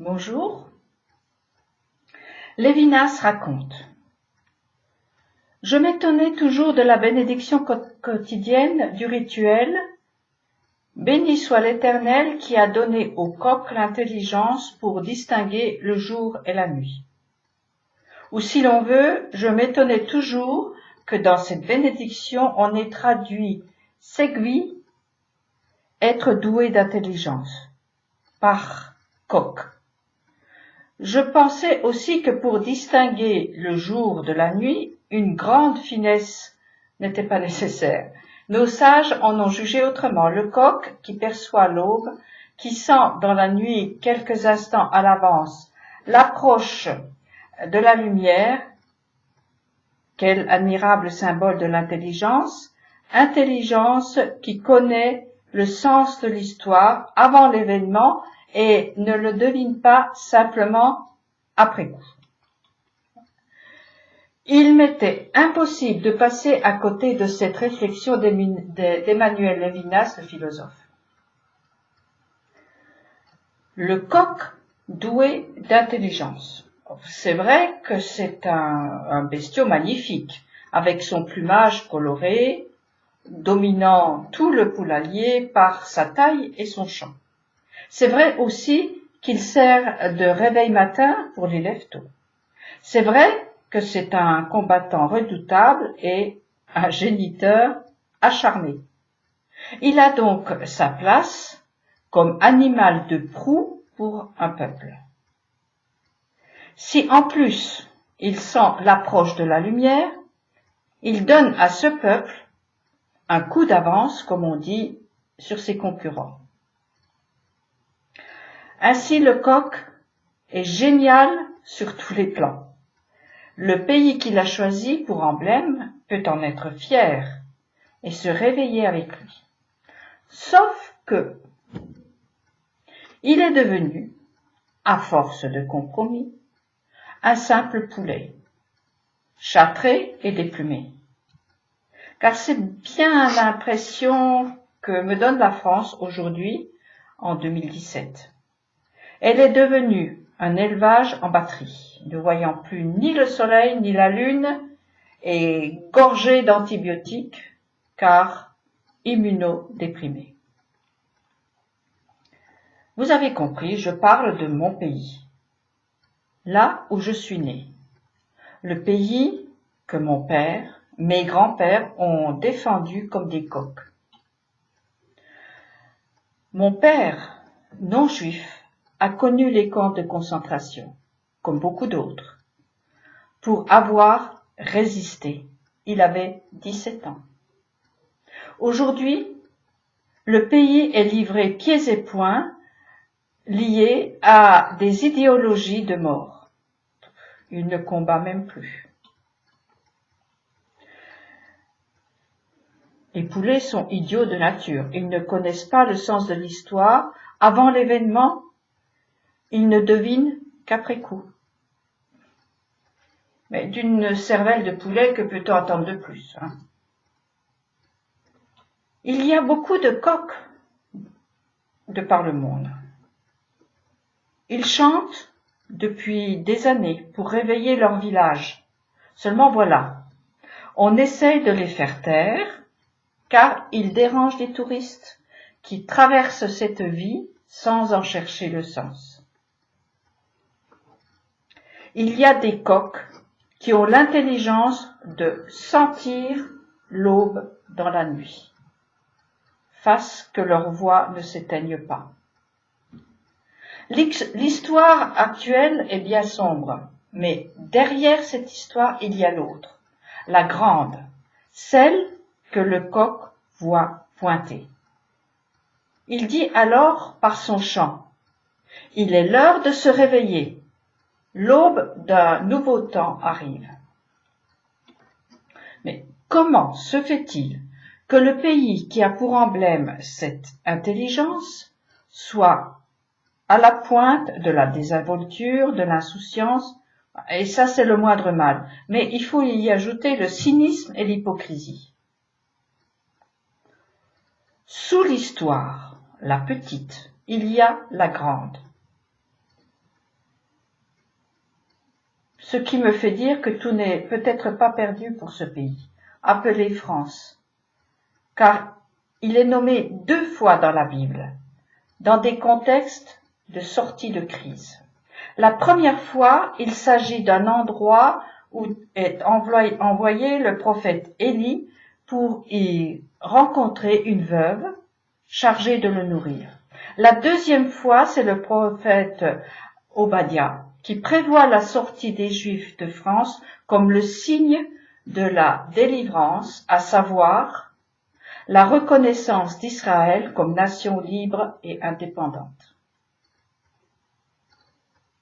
Bonjour. Lévinas raconte. Je m'étonnais toujours de la bénédiction quotidienne du rituel. Béni soit l'Éternel qui a donné au coq l'intelligence pour distinguer le jour et la nuit. Ou si l'on veut, je m'étonnais toujours que dans cette bénédiction on ait traduit segvi, être doué d'intelligence, par coq. Je pensais aussi que pour distinguer le jour de la nuit, une grande finesse n'était pas nécessaire. Nos sages en ont jugé autrement. Le coq qui perçoit l'aube, qui sent dans la nuit quelques instants à l'avance l'approche de la lumière, quel admirable symbole de l'intelligence, intelligence qui connaît le sens de l'histoire avant l'événement et ne le devine pas simplement après coup. Il m'était impossible de passer à côté de cette réflexion d'Emmanuel Lévinas, le philosophe. Le coq doué d'intelligence. C'est vrai que c'est un bestiau magnifique, avec son plumage coloré, dominant tout le poulailler par sa taille et son chant. C'est vrai aussi qu'il sert de réveil matin pour les lève-tôt. C'est vrai que c'est un combattant redoutable et un géniteur acharné. Il a donc sa place comme animal de proue pour un peuple. Si en plus il sent l'approche de la lumière, il donne à ce peuple un coup d'avance, comme on dit, sur ses concurrents. Ainsi le coq est génial sur tous les plans. Le pays qu'il a choisi pour emblème peut en être fier et se réveiller avec lui. Sauf que il est devenu, à force de compromis, un simple poulet, châtré et déplumé. Car c'est bien l'impression que me donne la France aujourd'hui, en 2017. Elle est devenue un élevage en batterie, ne voyant plus ni le soleil ni la lune, et gorgée d'antibiotiques, car immunodéprimée. Vous avez compris, je parle de mon pays, là où je suis né, le pays que mon père, mes grands-pères ont défendu comme des coqs. Mon père, non juif, a connu les camps de concentration, comme beaucoup d'autres, pour avoir résisté. Il avait 17 ans. Aujourd'hui, le pays est livré pieds et poings, lié à des idéologies de mort. Il ne combat même plus. Les poulets sont idiots de nature. Ils ne connaissent pas le sens de l'histoire. Avant l'événement, ils ne devinent qu'après coup. Mais d'une cervelle de poulet, que peut-on attendre de plus, hein? Il y a beaucoup de coqs de par le monde. Ils chantent depuis des années pour réveiller leur village. Seulement voilà, on essaye de les faire taire, car ils dérangent les touristes qui traversent cette vie sans en chercher le sens. Il y a des coqs qui ont l'intelligence de sentir l'aube dans la nuit, fasse que leur voix ne s'éteigne pas. L'histoire actuelle est bien sombre, mais derrière cette histoire, il y a l'autre, la grande, celle que le coq voit pointer. Il dit alors par son chant, « Il est l'heure de se réveiller, l'aube d'un nouveau temps arrive. » Mais comment se fait-il que le pays qui a pour emblème cette intelligence soit à la pointe de la désinvolture, de l'insouciance, et ça c'est le moindre mal, mais il faut y ajouter le cynisme et l'hypocrisie. Sous l'histoire, la petite, il y a la grande. ce qui me fait dire que tout n'est peut-être pas perdu pour ce pays, appelé France, car il est nommé 2 fois dans la Bible, dans des contextes de sortie de crise. La première fois, il s'agit d'un endroit où est envoyé le prophète Élie pour y rencontrer une veuve chargée de le nourrir. La deuxième fois, c'est le prophète Obadiah qui prévoit la sortie des Juifs de France comme le signe de la délivrance, à savoir la reconnaissance d'Israël comme nation libre et indépendante.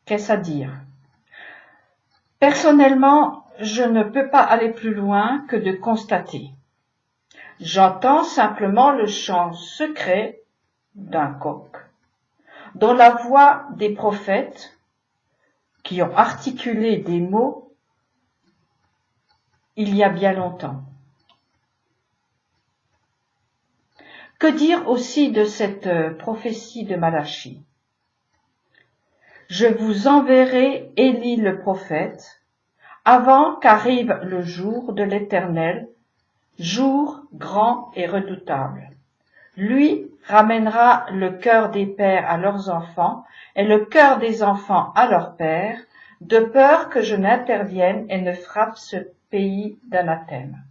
Qu'est-ce à dire? Personnellement, je ne peux pas aller plus loin que de constater. J'entends simplement le chant secret d'un coq, dont la voix des prophètes qui ont articulé des mots il y a bien longtemps. Que dire aussi de cette prophétie de Malachie? Je vous enverrai Élie le prophète, avant qu'arrive le jour de l'Éternel, jour grand et redoutable. Lui ramènera le cœur des pères à leurs enfants et le cœur des enfants à leurs pères, de peur que je n'intervienne et ne frappe ce pays d'anathème.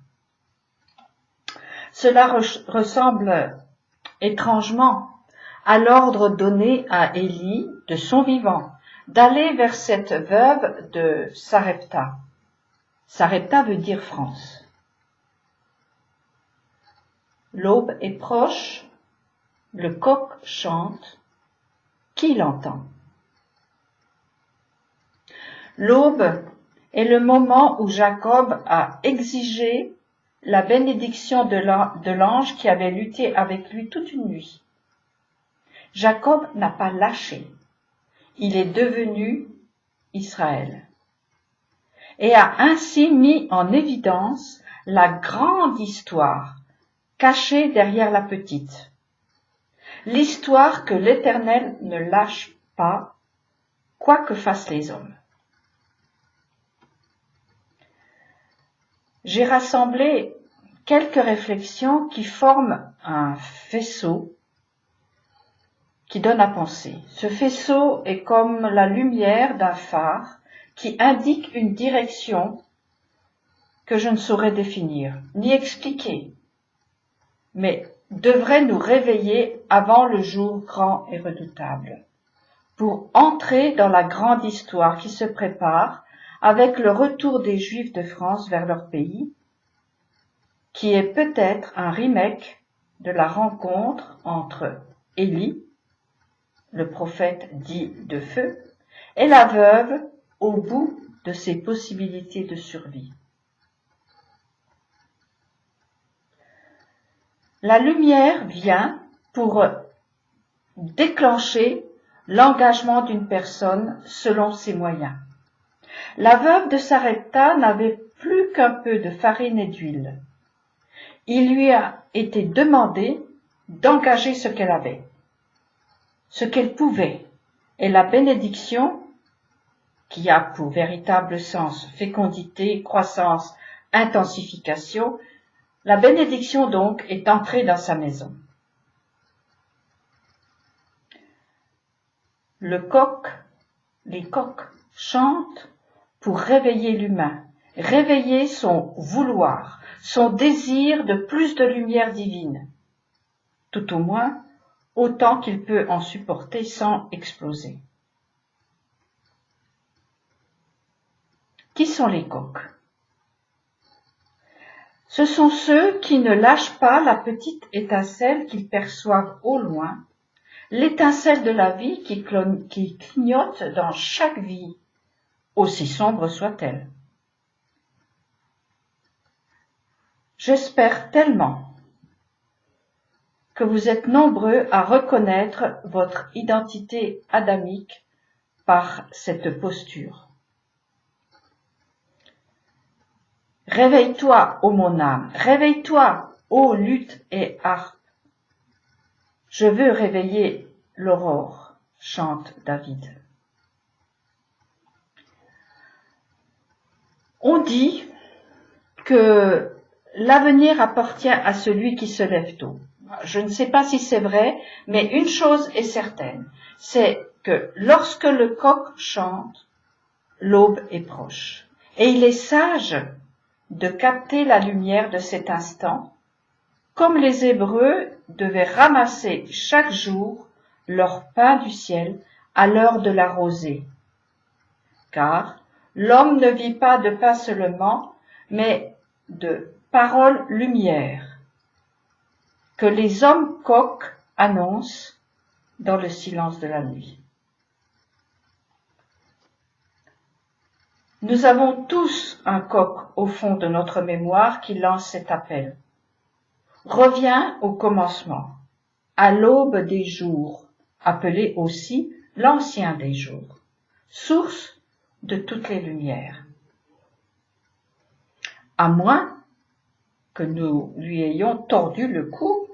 Cela ressemble étrangement à l'ordre donné à Élie de son vivant, d'aller vers cette veuve de Sarepta. Sarepta veut dire France. L'aube est proche, le coq chante, qui l'entend? L'aube est le moment où Jacob a exigé la bénédiction de l'ange qui avait lutté avec lui toute une nuit. Jacob n'a pas lâché. Il est devenu Israël et a ainsi mis en évidence la grande histoire cachée derrière la petite. L'histoire que l'Éternel ne lâche pas, quoi que fassent les hommes. J'ai rassemblé quelques réflexions qui forment un faisceau qui donne à penser. Ce faisceau est comme la lumière d'un phare qui indique une direction que je ne saurais définir, ni expliquer, mais devrait nous réveiller avant le jour grand et redoutable, pour entrer dans la grande histoire qui se prépare avec le retour des Juifs de France vers leur pays, qui est peut-être un remake de la rencontre entre Élie, le prophète dit de feu, et la veuve au bout de ses possibilités de survie. La lumière vient pour déclencher l'engagement d'une personne selon ses moyens. La veuve de Sarepta n'avait plus qu'un peu de farine et d'huile. Il lui a été demandé d'engager ce qu'elle avait, ce qu'elle pouvait, et la bénédiction, qui a pour véritable sens fécondité, croissance, intensification, la bénédiction donc est entrée dans sa maison. Les coqs chantent pour réveiller l'humain, réveiller son vouloir, son désir de plus de lumière divine, tout au moins autant qu'il peut en supporter sans exploser. Qui sont les coqs? Ce sont ceux qui ne lâchent pas la petite étincelle qu'ils perçoivent au loin, l'étincelle de la vie qui clignote dans chaque vie, aussi sombre soit-elle. J'espère tellement que vous êtes nombreux à reconnaître votre identité adamique par cette posture. Réveille-toi, ô mon âme, réveille-toi, ô lutte et harpe. Je veux réveiller l'aurore, chante David. On dit que l'avenir appartient à celui qui se lève tôt. Je ne sais pas si c'est vrai, mais une chose est certaine, c'est que lorsque le coq chante, l'aube est proche. Et il est sage de capter la lumière de cet instant, comme les Hébreux devaient ramasser chaque jour leur pain du ciel à l'heure de la rosée. Car l'homme ne vit pas de pain seulement, mais de parole lumière, que les hommes coqs annoncent dans le silence de la nuit. Nous avons tous un coq au fond de notre mémoire qui lance cet appel. Reviens au commencement, à l'aube des jours, appelé aussi l'ancien des jours, source de toutes les lumières. À moins que nous lui ayons tordu le cou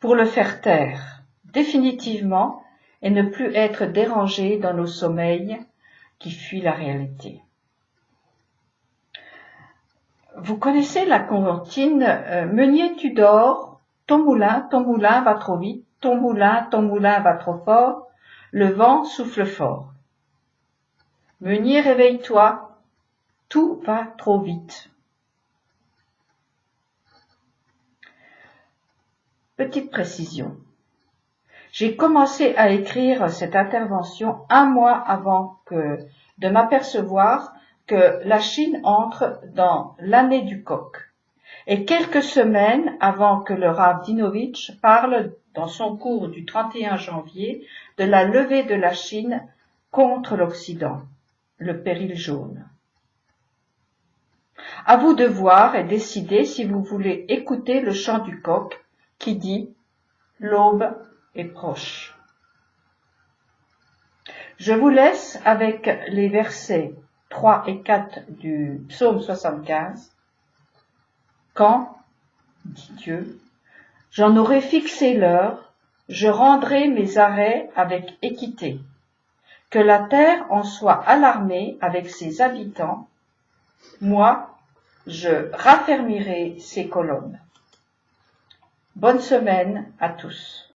pour le faire taire définitivement et ne plus être dérangé dans nos sommeils qui fuient la réalité. Vous connaissez la comptine Meunier tu dors, ton moulin va trop vite, ton moulin va trop fort, le vent souffle fort. Meunier réveille-toi, tout va trop vite. Petite précision. J'ai commencé à écrire cette intervention un mois avant de m'apercevoir que la Chine entre dans l'année du coq, et quelques semaines avant que le Rav Dinovitch parle dans son cours du 31 janvier de la levée de la Chine contre l'Occident, le péril jaune. À vous de voir et décider si vous voulez écouter le chant du coq qui dit « L'aube est proche ». Je vous laisse avec les versets 3 et 4 du psaume 75. Quand, dit Dieu, j'en aurai fixé l'heure, je rendrai mes arrêts avec équité. Que la terre en soit alarmée avec ses habitants. Moi, je raffermirai ses colonnes. Bonne semaine à tous.